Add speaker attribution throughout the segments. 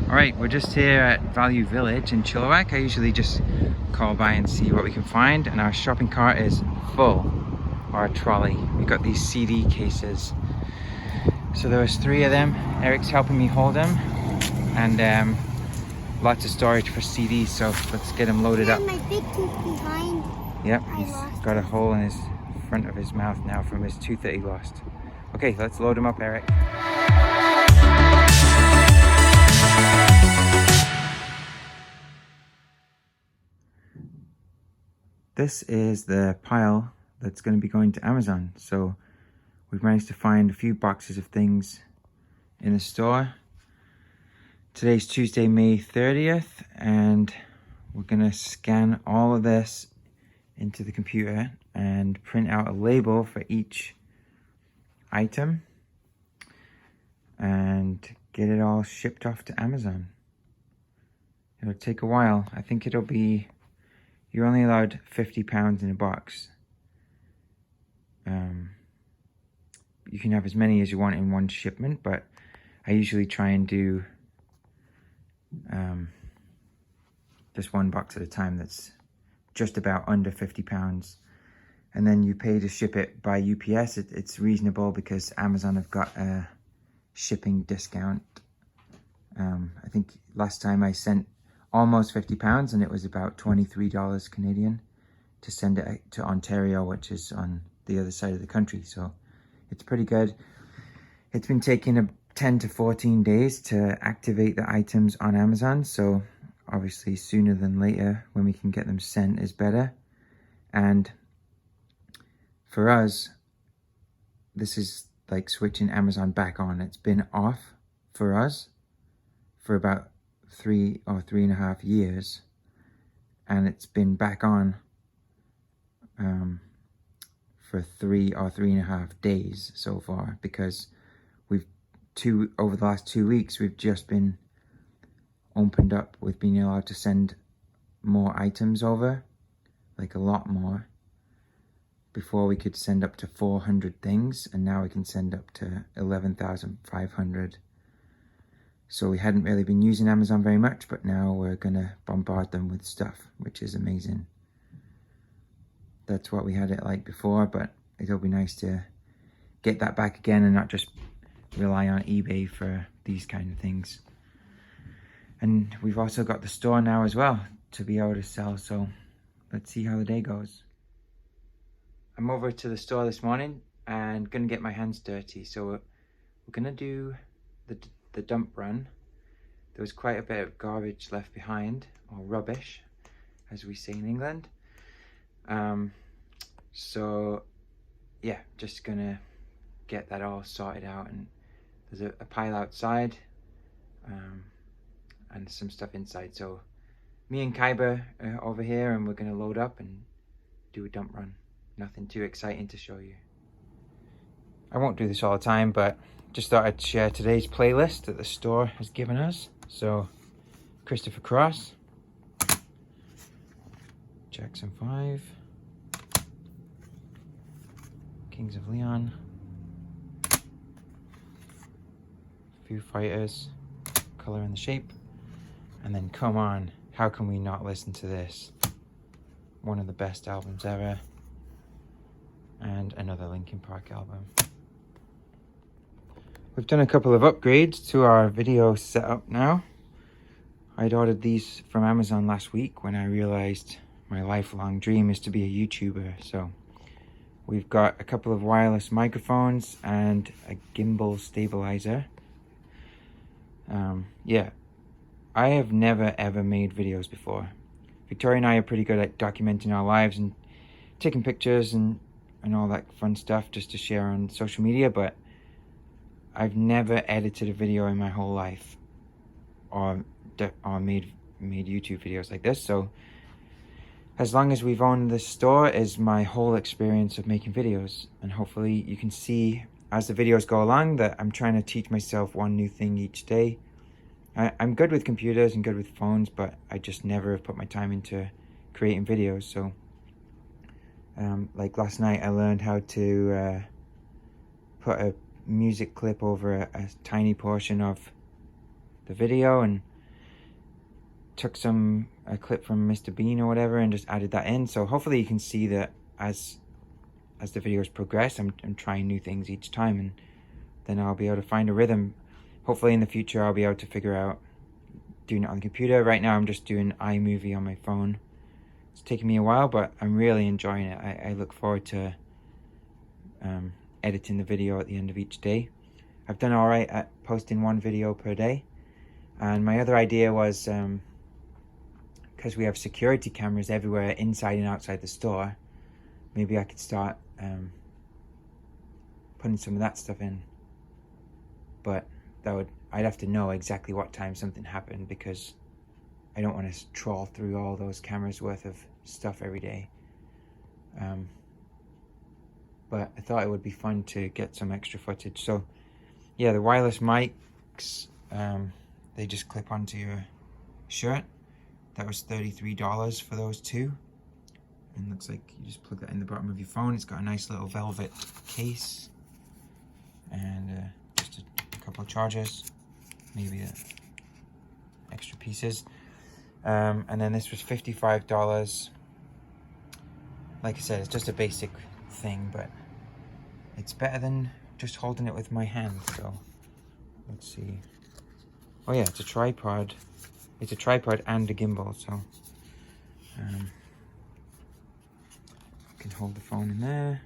Speaker 1: Alright, we're just here at Value Village in Chilliwack. I usually just call by and see what we can find, and our shopping cart is full, or a trolley. We got these CD cases. So there was 3 of them. Eric's helping me hold them, and lots of storage for CDs, so let's get them loaded up.
Speaker 2: My big tooth behind.
Speaker 1: Yep, he's got a hole in his front of his mouth now from his tooth that he lost. Okay, let's load him up, Eric. This is the pile that's going to be going to Amazon. So we've managed to find a few boxes of things in the store. Today's Tuesday, May 30th, and we're going to scan all of this into the computer and print out a label for each item and get it all shipped off to Amazon. It'll take a while. I think it'll be, you're only allowed 50 pounds in a box. You can have as many as you want in one shipment, but I usually try and do just one box at a time that's just about under 50 pounds. And then you pay to ship it by UPS. It's reasonable because Amazon have got a shipping discount. I think last time I sent almost 50 pounds and it was about $23 Canadian to send it to Ontario, which is on the other side of the country. So it's pretty good. It's been taking 10 to 14 days to activate the items on Amazon. So obviously sooner than later when we can get them sent is better. And for us, this is like switching Amazon back on. It's been off for us for about 3 or 3.5 years, and it's been back on for 3 or 3.5 days so far, because over the last 2 weeks we've just been opened up with being allowed to send more items over, like a lot more. Before we could send up to 400 things, and now we can send up to 11,500. So we hadn't really been using Amazon very much, but now we're gonna bombard them with stuff, which is amazing. That's what we had it like before, but it'll be nice to get that back again and not just rely on eBay for these kind of things. And we've also got the store now as well to be able to sell, so let's see how the day goes. I'm over to the store this morning and gonna get my hands dirty, so we're gonna do the dump run. There was quite a bit of garbage left behind, or rubbish, as we say in England. So yeah, just gonna get that all sorted out, and there's a pile outside and some stuff inside. So me and Kaiba are over here, and we're gonna load up and do a dump run. Nothing too exciting to show you. I won't do this all the time, but just thought I'd share today's playlist that the store has given us. So, Christopher Cross, Jackson 5, Kings of Leon, Foo Fighters, Color and the Shape, and then come on, how can we not listen to this? One of the best albums ever. And another Linkin Park album. We've done a couple of upgrades to our video setup now. I'd ordered these from Amazon last week when I realized my lifelong dream is to be a YouTuber. So we've got a couple of wireless microphones and a gimbal stabilizer. Yeah, I have never ever made videos before. Victoria and I are pretty good at documenting our lives and taking pictures and all that fun stuff just to share on social media, but I've never edited a video in my whole life or made YouTube videos like this. So as long as we've owned this store is my whole experience of making videos, and hopefully you can see as the videos go along that I'm trying to teach myself one new thing each day. I'm good with computers and good with phones, but I just never have put my time into creating videos. So like last night I learned how to put a music clip over a tiny portion of the video, and took a clip from Mr. Bean or whatever and just added that in. So hopefully you can see that as the videos progress, I'm trying new things each time, and then I'll be able to find a rhythm. Hopefully in the future I'll be able to figure out doing it on the computer. Right now I'm just doing iMovie on my phone. It's taking me a while, but I'm really enjoying it. I look forward to editing the video at the end of each day. I've done all right at posting 1 video per day. And my other idea was, because we have security cameras everywhere inside and outside the store, maybe I could start putting some of that stuff in. But I'd have to know exactly what time something happened, because I don't want to trawl through all those cameras worth of stuff every day. But I thought it would be fun to get some extra footage. So yeah, the wireless mics, they just clip onto your shirt. That was $33 for those 2. And looks like you just plug that in the bottom of your phone. It's got a nice little velvet case and just a couple of chargers, maybe extra pieces. And then this was $55. Like I said, it's just a basic thing, but it's better than just holding it with my hand. So let's see. Oh yeah, it's a tripod. It's a tripod and a gimbal, so I can hold the phone in there,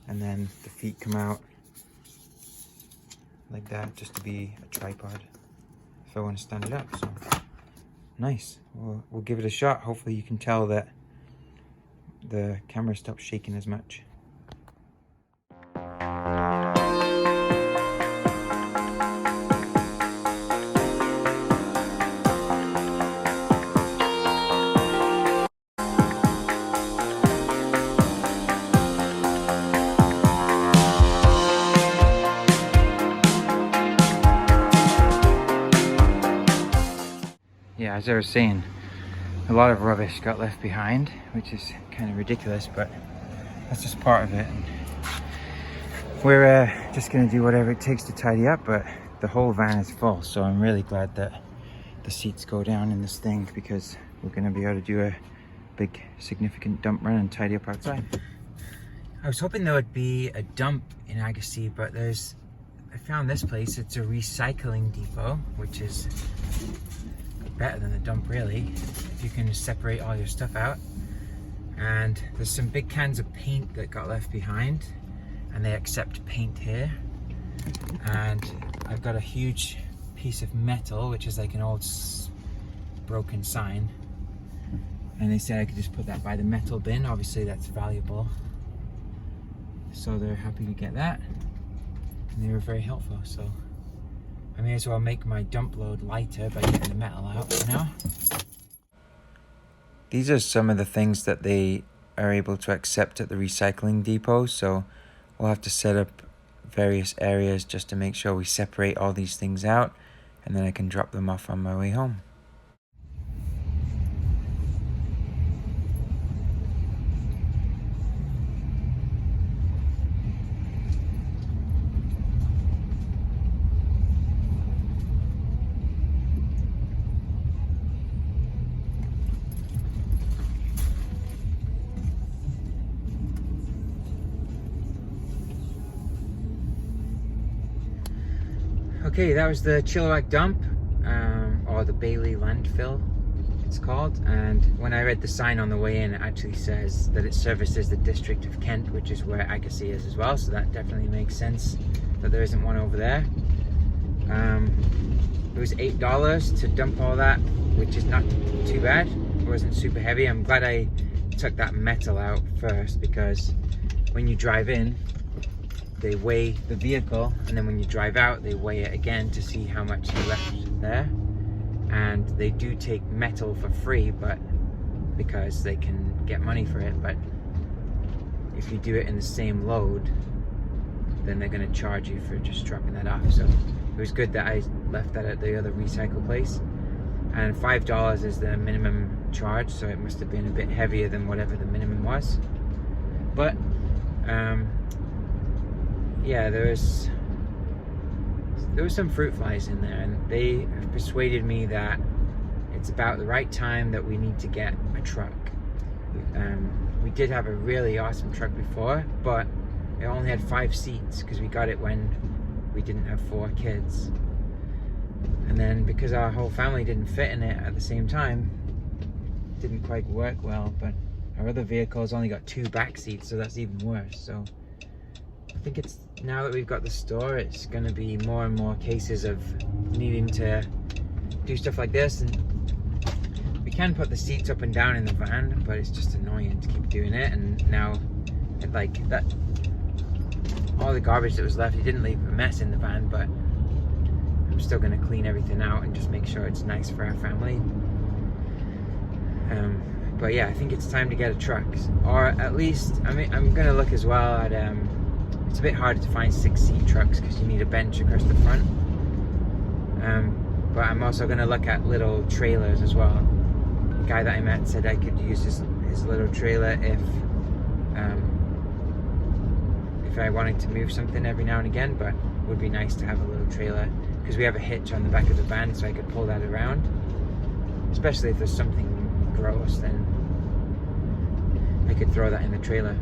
Speaker 1: and then the feet come out like that, just to be a tripod if I want to stand it up. So nice. We'll give it a shot. Hopefully you can tell that the camera stops shaking as much. Yeah, as I was saying, a lot of rubbish got left behind, which is kind of ridiculous, but that's just part of it. And we're just going to do whatever it takes to tidy up, but the whole van is full, so I'm really glad that the seats go down in this thing, because we're going to be able to do a big significant dump run and tidy up outside. I was hoping there would be a dump in Agassiz, but I found this place. It's a recycling depot, which is better than the dump, really, if you can just separate all your stuff out. And there's some big cans of paint that got left behind, and they accept paint here. And I've got a huge piece of metal, which is like an old broken sign, and they said I could just put that by the metal bin. Obviously that's valuable, so they're happy to get that, and they were very helpful. So I may as well make my dump load lighter by getting the metal out now. These are some of the things that they are able to accept at the recycling depot, so we'll have to set up various areas just to make sure we separate all these things out, and then I can drop them off on my way home. Okay, that was the Chilliwack dump, or the Bailey landfill it's called. And when I read the sign on the way in, it actually says that it services the district of Kent, which is where Agassiz is as well, so that definitely makes sense that there isn't one over there. It was $8 to dump all that, which is not too bad. It wasn't super heavy. I'm glad I took that metal out first, because when you drive in, they weigh the vehicle, and then when you drive out, they weigh it again to see how much you left there. And they do take metal for free, but because they can get money for it. But if you do it in the same load, then they're going to charge you for just dropping that off. So it was good that I left that at the other recycle place. And $5 is the minimum charge, so it must have been a bit heavier than whatever the minimum was. But yeah, there was there were some fruit flies in there, and they persuaded me that it's about the right time that we need to get a truck. We did have a really awesome truck before, but it only had 5 seats because we got it when we didn't have 4 kids. And then because our whole family didn't fit in it at the same time, it didn't quite work well. But our other vehicle's only got 2 back seats, so that's even worse. So I think it's, now that we've got the store, it's going to be more and more cases of needing to do stuff like this. And we can put the seats up and down in the van, but it's just annoying to keep doing it. And now, like that, all the garbage that was left, he didn't leave a mess in the van, but I'm still going to clean everything out and just make sure it's nice for our family. But yeah, I think it's time to get a truck, or at least I'm going to look as well at it's a bit harder to find 6-seat trucks because you need a bench across the front. But I'm also going to look at little trailers as well. The guy that I met said I could use his little trailer if I wanted to move something every now and again, but it would be nice to have a little trailer because we have a hitch on the back of the van, so I could pull that around. Especially if there's something gross, then I could throw that in the trailer.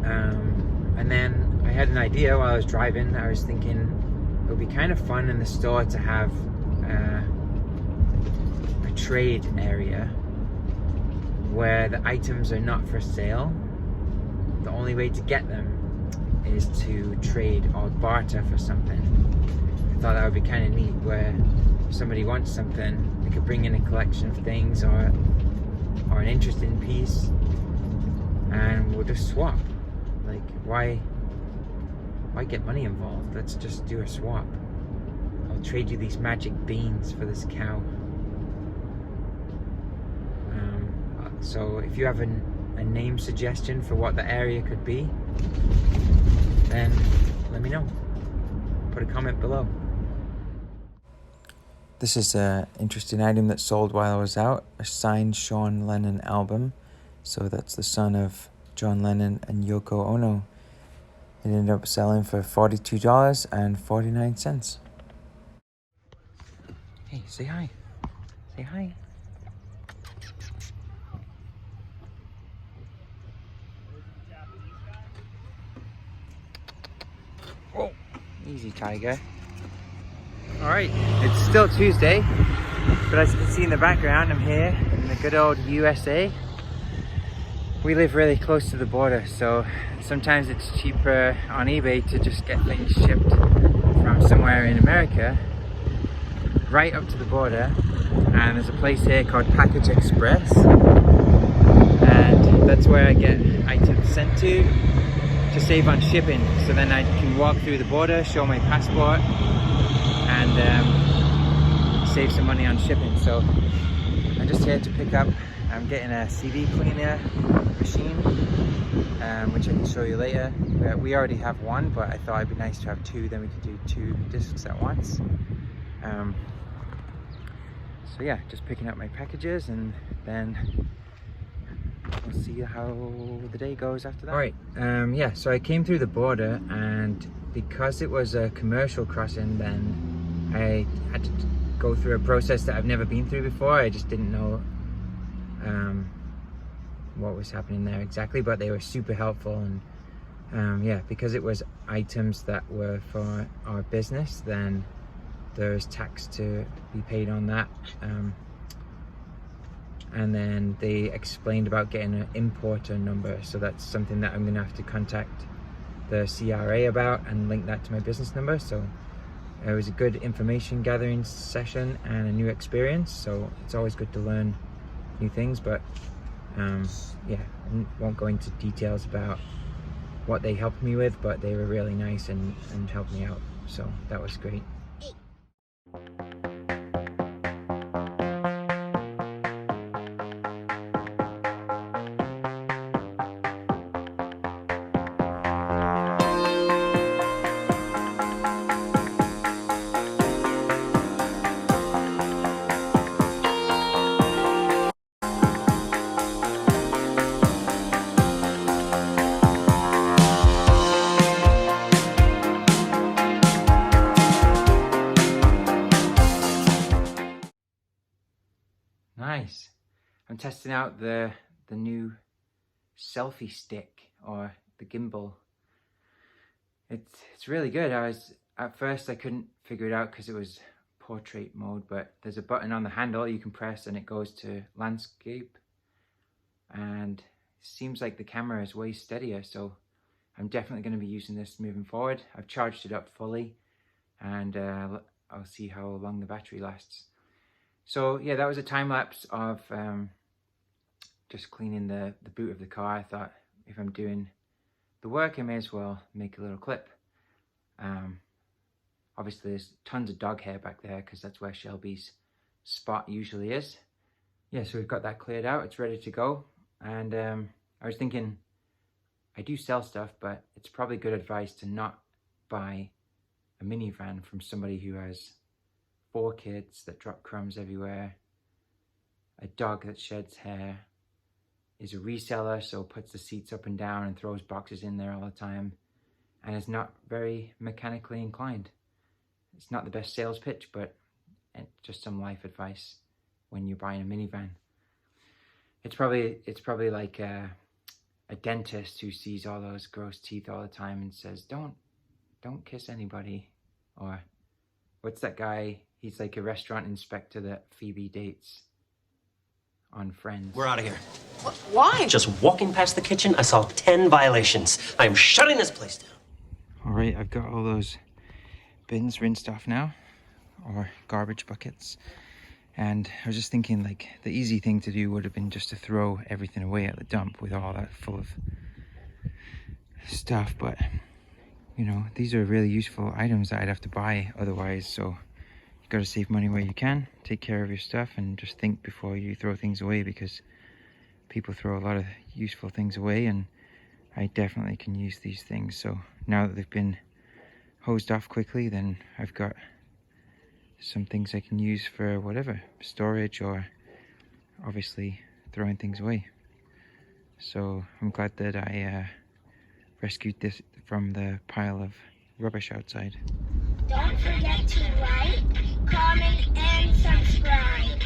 Speaker 1: And then I had an idea while I was driving. I was thinking it would be kind of fun in the store to have a trade area where the items are not for sale. The only way to get them is to trade or barter for something. I thought that would be kind of neat, where if somebody wants something, they could bring in a collection of things or an interesting piece, and we'll just swap. Like, why get money involved? Let's just do a swap. I'll trade you these magic beans for this cow. So if you have a name suggestion for what the area could be, then let me know. Put a comment below. This is an interesting item that sold while I was out, a signed Sean Lennon album. So that's the son of John Lennon and Yoko Ono. It ended up selling for $42.49. Hey, say hi. Say hi. Whoa, easy, tiger. All right, it's still Tuesday, but as you can see in the background, I'm here in the good old USA. We live really close to the border, so sometimes it's cheaper on eBay to just get things shipped from somewhere in America right up to the border. And there's a place here called Package Express, and that's where I get items sent to save on shipping. So then I can walk through the border, show my passport, and save some money on shipping. So I'm just here to pick up, I'm getting a CD cleaner machine, which I can show you later. We already have one, but I thought it'd be nice to have 2, then we could do 2 discs at once. So yeah, just picking up my packages, and then we'll see how the day goes after that. All right, yeah, so I came through the border, and because it was a commercial crossing, then I had to go through a process that I've never been through before. I just didn't know what was happening there exactly, but they were super helpful. And yeah, because it was items that were for our business, then there's tax to be paid on that. And then they explained about getting an importer number, so that's something that I'm gonna have to contact the CRA about and link that to my business number. So it was a good information gathering session and a new experience, so it's always good to learn new things. But yeah, I won't go into details about what they helped me with, but they were really nice and helped me out, so that was great. nice. I'm testing out the new selfie stick, or the gimbal. It's really good. At first I couldn't figure it out because it was portrait mode, but there's a button on the handle you can press and it goes to landscape, and it seems like the camera is way steadier, so I'm definitely going to be using this moving forward. I've charged it up fully, and I'll see how long the battery lasts. So yeah, that was a time lapse of just cleaning the boot of the car. I thought, if I'm doing the work, I may as well make a little clip. Obviously there's tons of dog hair back there because that's where Shelby's spot usually is. Yeah, so we've got that cleared out, it's ready to go. And I was thinking, I do sell stuff, but it's probably good advice to not buy a minivan from somebody who has 4 kids that drop crumbs everywhere, a dog that sheds hair, is a reseller, so puts the seats up and down and throws boxes in there all the time, and is not very mechanically inclined. It's not the best sales pitch, but it's just some life advice when you're buying a minivan. It's probably like a dentist who sees all those gross teeth all the time and says, don't kiss anybody. Or what's that guy? He's like a restaurant inspector that Phoebe dates on Friends.
Speaker 2: We're out of here.
Speaker 3: Why?
Speaker 2: Just walking past the kitchen, I saw 10 violations. I'm shutting this place down.
Speaker 1: All right, I've got all those bins rinsed off now, or garbage buckets. And I was just thinking, like, the easy thing to do would have been just to throw everything away at the dump with all that full of stuff. But, you know, these are really useful items that I'd have to buy otherwise. So you got to save money where you can, take care of your stuff, and just think before you throw things away, because people throw a lot of useful things away, and I definitely can use these things. So now that they've been hosed off quickly, then I've got some things I can use for whatever, storage, or obviously throwing things away. So I'm glad that I rescued this from the pile of rubbish outside.
Speaker 4: Don't forget to like, comment, and subscribe.